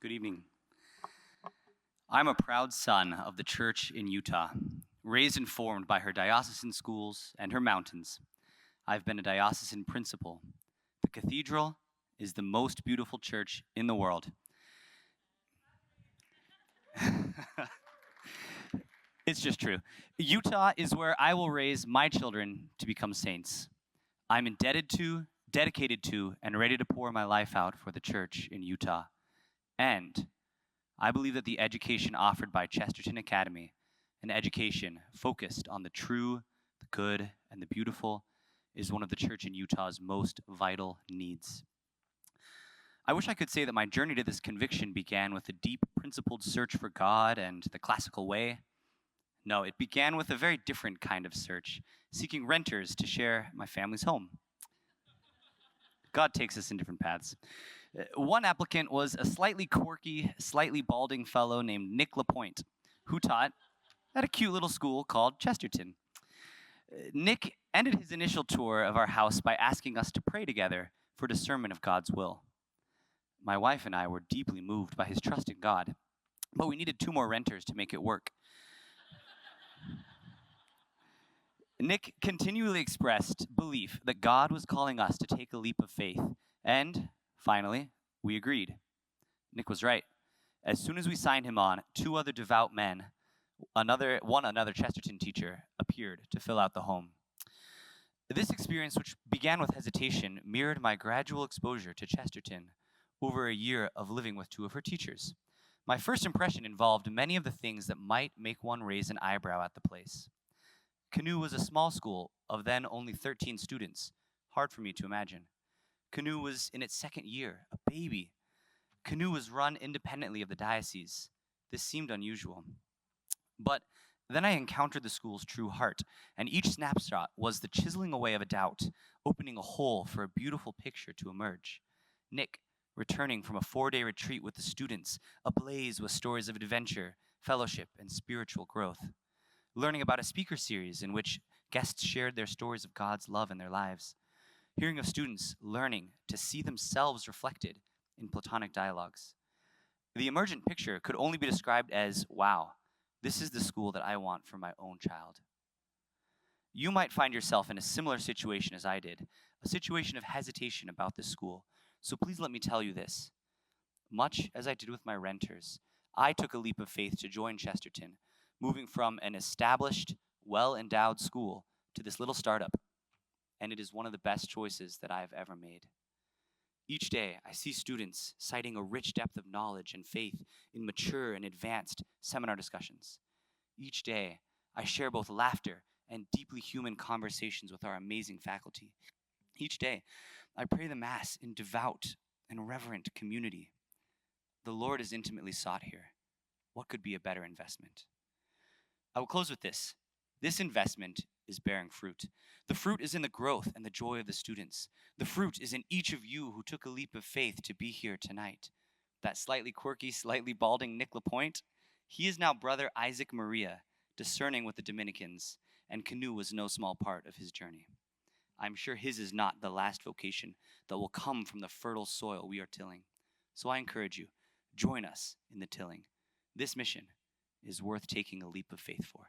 Good evening. I'm a proud son of the church in Utah, raised and formed by her diocesan schools and her mountains. I've been a diocesan principal. The cathedral is the most beautiful church in the world. It's just true. Utah is where I will raise my children to become saints. I'm indebted to, dedicated to, and ready to pour my life out for the church in Utah. And I believe that the education offered by Chesterton Academy, an education focused on the true, the good, and the beautiful, is one of the church in Utah's most vital needs. I wish I could say that my journey to this conviction began with a deep, principled search for God and the classical way. No, it began with a very different kind of search, seeking renters to share my family's home. God takes us in different paths. One applicant was a slightly quirky, slightly balding fellow named Nick LaPointe, who taught at a cute little school called Chesterton. Nick ended his initial tour of our house by asking us to pray together for discernment of God's will. My wife and I were deeply moved by his trust in God, but we needed 2 more renters to make it work. Nick continually expressed belief that God was calling us to take a leap of faith, and finally, we agreed. Nick was right. As soon as we signed him on, 2 other devout men, another Chesterton teacher, appeared to fill out the home. This experience, which began with hesitation, mirrored my gradual exposure to Chesterton over a year of living with 2 of her teachers. My first impression involved many of the things that might make one raise an eyebrow at the place. Canoe was a small school of then only 13 students. Hard for me to imagine. Canoe was in its 2nd year, a baby. Canoe was run independently of the diocese. This seemed unusual. But then I encountered the school's true heart, and each snapshot was the chiseling away of a doubt, opening a hole for a beautiful picture to emerge. Nick, returning from a 4-day retreat with the students, ablaze with stories of adventure, fellowship, and spiritual growth. Learning about a speaker series in which guests shared their stories of God's love in their lives. Hearing of students learning to see themselves reflected in Platonic dialogues. The emergent picture could only be described as, wow, this is the school that I want for my own child. You might find yourself in a similar situation as I did, a situation of hesitation about this school. So please let me tell you this. Much as I did with my renters, I took a leap of faith to join Chesterton, moving from an established, well-endowed school to this little startup, and it is one of the best choices that I have ever made. Each day, I see students citing a rich depth of knowledge and faith in mature and advanced seminar discussions. Each day, I share both laughter and deeply human conversations with our amazing faculty. Each day, I pray the Mass in devout and reverent community. The Lord is intimately sought here. What could be a better investment? I will close with this. This investment is bearing fruit. The fruit is in the growth and the joy of the students. The fruit is in each of you who took a leap of faith to be here tonight. That slightly quirky, slightly balding Nick LaPointe, he is now Brother Isaac Maria, discerning with the Dominicans, and Canoe was no small part of his journey. I'm sure his is not the last vocation that will come from the fertile soil we are tilling. So I encourage you, join us in the tilling. This mission is worth taking a leap of faith for.